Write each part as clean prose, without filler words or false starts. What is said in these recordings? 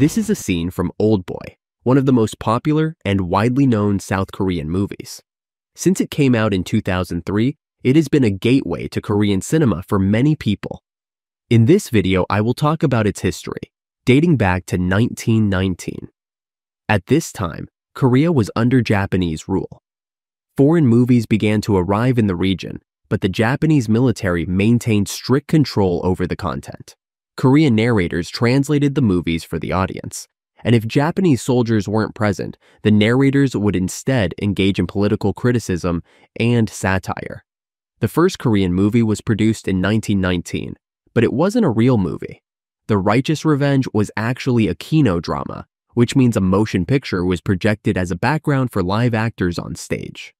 This is a scene from Oldboy, one of the most popular and widely known South Korean movies. Since it came out in 2003, it has been a gateway to Korean cinema for many people. In this video, I will talk about its history, dating back to 1919. At this time, Korea was under Japanese rule. Foreign movies began to arrive in the region, but the Japanese military maintained strict control over the content. Korean narrators translated the movies for the audience, and if Japanese soldiers weren't present, the narrators would instead engage in political criticism and satire. The first Korean movie was produced in 1919, but it wasn't a real movie. The Righteous Revenge was actually a Kino-drama, which means a motion picture was projected as a background for live actors on stage.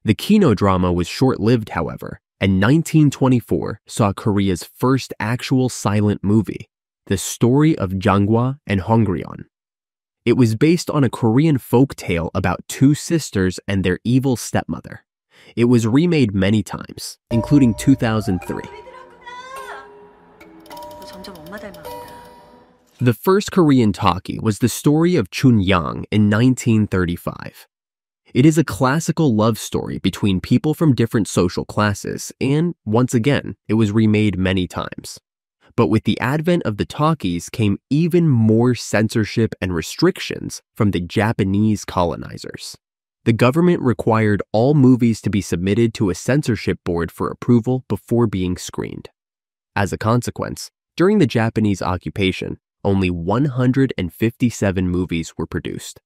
The Kino-drama was short-lived, however, and 1924 saw Korea's first actual silent movie, The Story of Jangwa and Hongrion. It was based on a Korean folk tale about two sisters and their evil stepmother. It was remade many times, including 2003. The first Korean talkie was The Story of Chun-yang in 1935. It is a classical love story between people from different social classes, and once again, it was remade many times. But with the advent of the talkies came even more censorship and restrictions from the Japanese colonizers. The government required all movies to be submitted to a censorship board for approval before being screened. As a consequence, during the Japanese occupation, only 157 movies were produced.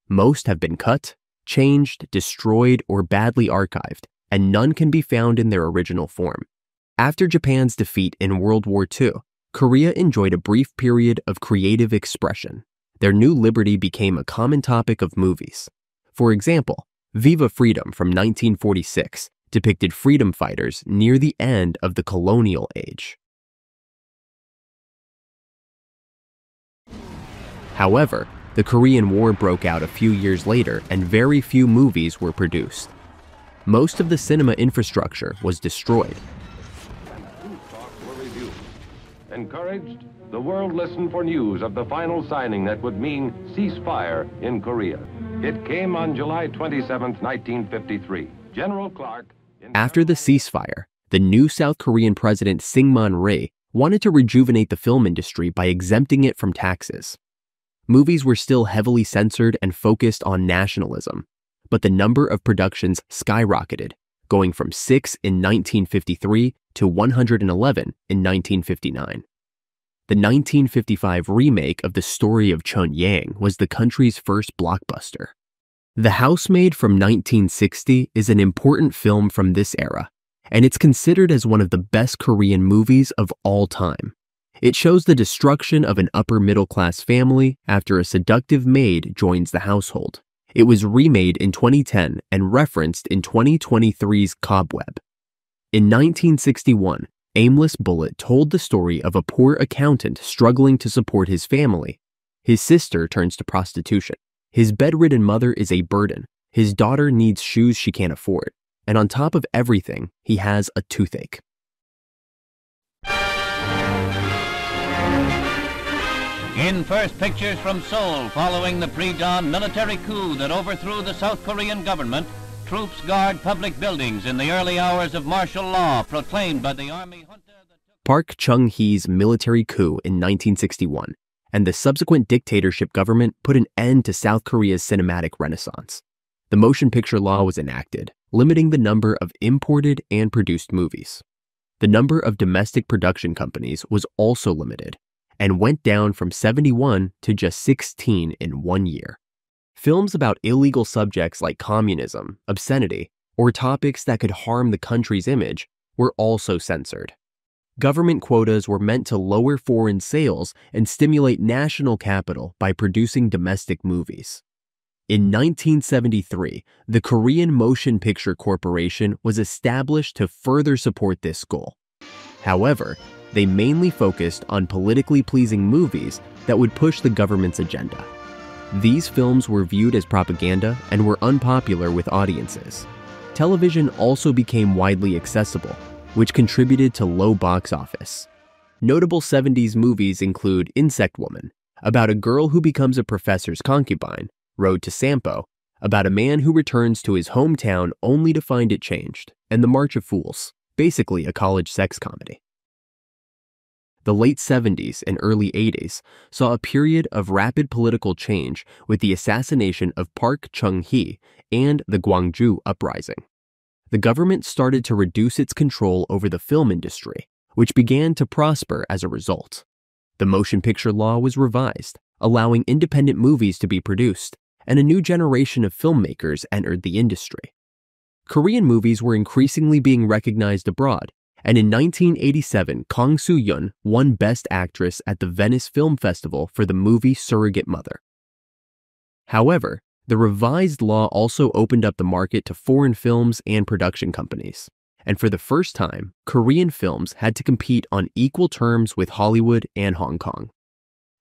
Most have been cut, changed, destroyed, or badly archived, and none can be found in their original form. After Japan's defeat in World War II, Korea enjoyed a brief period of creative expression. Their new liberty became a common topic of movies. For example, Viva Freedom from 1946 depicted freedom fighters near the end of the colonial age. However, the Korean War broke out a few years later and very few movies were produced. Most of the cinema infrastructure was destroyed. Encouraged, the world listened for news of the final signing that would mean ceasefire in Korea. It came on July 27, 1953. General Clark... After the ceasefire, the new South Korean president Syngman Rhee wanted to rejuvenate the film industry by exempting it from taxes. Movies were still heavily censored and focused on nationalism, but the number of productions skyrocketed, going from 6 in 1953 to 111 in 1959. The 1955 remake of The Story of Chun-yang was the country's first blockbuster. The Housemaid from 1960 is an important film from this era, and it's considered as one of the best Korean movies of all time. It shows the destruction of an upper-middle-class family after a seductive maid joins the household. It was remade in 2010 and referenced in 2023's Cobweb. In 1961, Aimless Bullet told the story of a poor accountant struggling to support his family. His sister turns to prostitution. His bedridden mother is a burden. His daughter needs shoes she can't afford. And on top of everything, he has a toothache. In first pictures from Seoul following the pre-dawn military coup that overthrew the South Korean government, troops guard public buildings in the early hours of martial law proclaimed by the army junta. Park Chung-hee's military coup in 1961 and the subsequent dictatorship government put an end to South Korea's cinematic renaissance. The motion picture law was enacted, limiting the number of imported and produced movies. The number of domestic production companies was also limited, and went down from 71 to just 16 in 1 year. Films about illegal subjects like communism, obscenity, or topics that could harm the country's image were also censored. Government quotas were meant to lower foreign sales and stimulate national capital by producing domestic movies. In 1973, the Korean Motion Picture Corporation was established to further support this goal. However, they mainly focused on politically pleasing movies that would push the government's agenda. These films were viewed as propaganda and were unpopular with audiences. Television also became widely accessible, which contributed to low box office. Notable 70s movies include Insect Woman, about a girl who becomes a professor's concubine, Road to Sampo, about a man who returns to his hometown only to find it changed, and The March of Fools, basically a college sex comedy. The late 70s and early 80s saw a period of rapid political change with the assassination of Park Chung-hee and the Gwangju Uprising. The government started to reduce its control over the film industry, which began to prosper as a result. The motion picture law was revised, allowing independent movies to be produced, and a new generation of filmmakers entered the industry. Korean movies were increasingly being recognized abroad, and in 1987, Kang Soo-yeon won Best Actress at the Venice Film Festival for the movie Surrogate Mother. However, the revised law also opened up the market to foreign films and production companies, and for the first time, Korean films had to compete on equal terms with Hollywood and Hong Kong.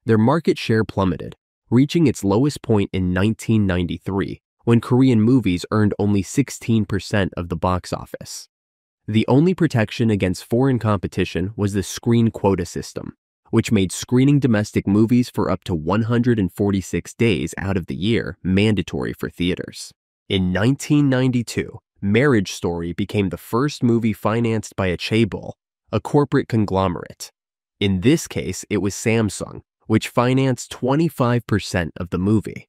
Their market share plummeted, reaching its lowest point in 1993, when Korean movies earned only 16% of the box office. The only protection against foreign competition was the screen quota system, which made screening domestic movies for up to 146 days out of the year mandatory for theaters. In 1992, Marriage Story became the first movie financed by a Chaebol, a corporate conglomerate. In this case, it was Samsung, which financed 25% of the movie.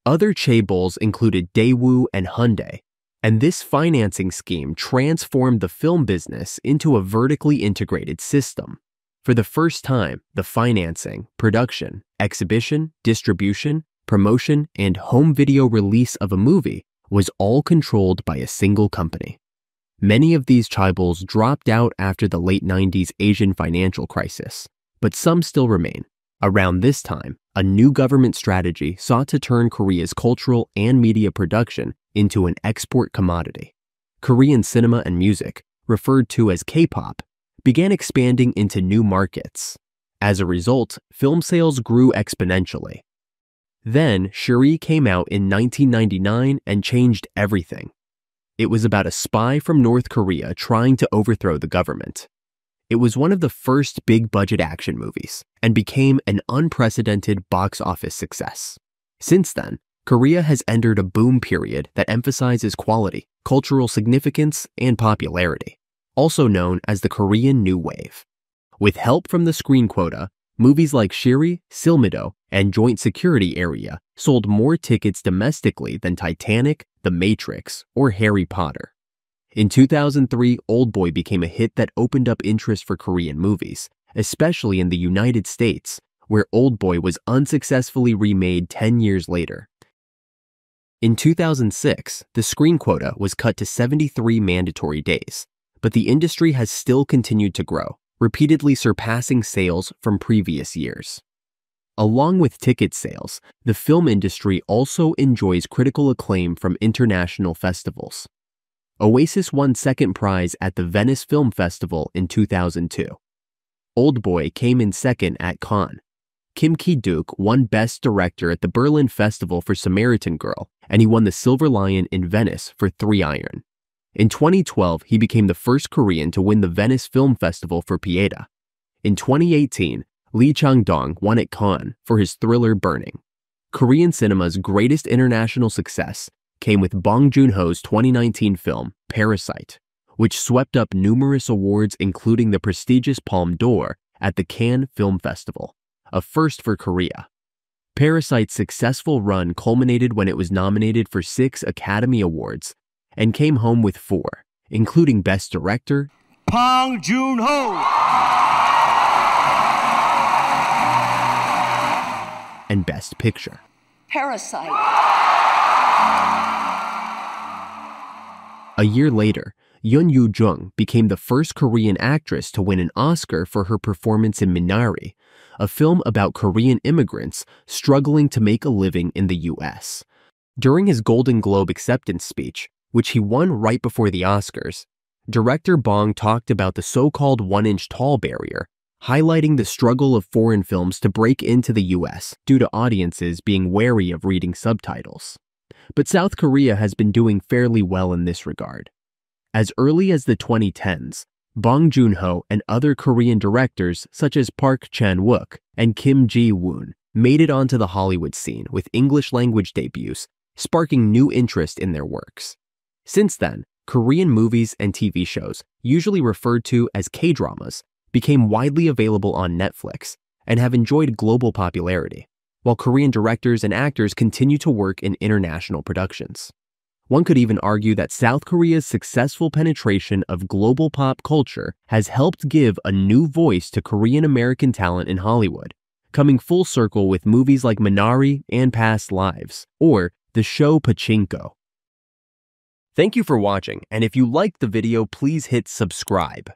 Other Chaebols included Daewoo and Hyundai, and this financing scheme transformed the film business into a vertically integrated system. For the first time, the financing, production, exhibition, distribution, promotion, and home video release of a movie was all controlled by a single company. Many of these chaebols dropped out after the late 90s Asian financial crisis, but some still remain. Around this time, a new government strategy sought to turn Korea's cultural and media production into an export commodity. Korean cinema and music, referred to as K-pop, began expanding into new markets. As a result, film sales grew exponentially. Then, Shiri came out in 1999 and changed everything. It was about a spy from North Korea trying to overthrow the government. It was one of the first big-budget action movies and became an unprecedented box office success. Since then, Korea has entered a boom period that emphasizes quality, cultural significance, and popularity, also known as the Korean New Wave. With help from the screen quota, movies like Shiri, Silmido, and Joint Security Area sold more tickets domestically than Titanic, The Matrix, or Harry Potter. In 2003, Oldboy became a hit that opened up interest for Korean movies, especially in the United States, where Oldboy was unsuccessfully remade 10 years later. In 2006, the screen quota was cut to 73 mandatory days, but the industry has still continued to grow, repeatedly surpassing sales from previous years. Along with ticket sales, the film industry also enjoys critical acclaim from international festivals. Oasis won second prize at the Venice Film Festival in 2002. Oldboy came in second at Cannes. Kim Ki-duk won Best Director at the Berlin Festival for Samaritan Girl, and he won the Silver Lion in Venice for Three Iron. In 2012, he became the first Korean to win the Venice Film Festival for Pieta. In 2018, Lee Chang-dong won at Cannes for his thriller Burning. Korean cinema's greatest international success came with Bong Joon-ho's 2019 film Parasite, which swept up numerous awards including the prestigious Palme d'Or at the Cannes Film Festival, a first for Korea. Parasite's successful run culminated when it was nominated for 6 Academy Awards and came home with 4, including Best Director, Bong Joon-ho, and Best Picture. Parasite. A year later, Yoon Yoo-jung became the first Korean actress to win an Oscar for her performance in Minari, a film about Korean immigrants struggling to make a living in the U.S. During his Golden Globe acceptance speech, which he won right before the Oscars, director Bong talked about the so-called 1-inch tall barrier, highlighting the struggle of foreign films to break into the U.S. due to audiences being wary of reading subtitles. But South Korea has been doing fairly well in this regard. As early as the 2010s, Bong Joon-ho and other Korean directors such as Park Chan-wook and Kim Ji-woon made it onto the Hollywood scene with English language debuts, sparking new interest in their works. Since then, Korean movies and TV shows, usually referred to as K-dramas, became widely available on Netflix and have enjoyed global popularity, while Korean directors and actors continue to work in international productions. One could even argue that South Korea's successful penetration of global pop culture has helped give a new voice to Korean-American talent in Hollywood, coming full circle with movies like Minari and Past Lives, or the show Pachinko. Thank you for watching, and if you liked the video, please hit subscribe.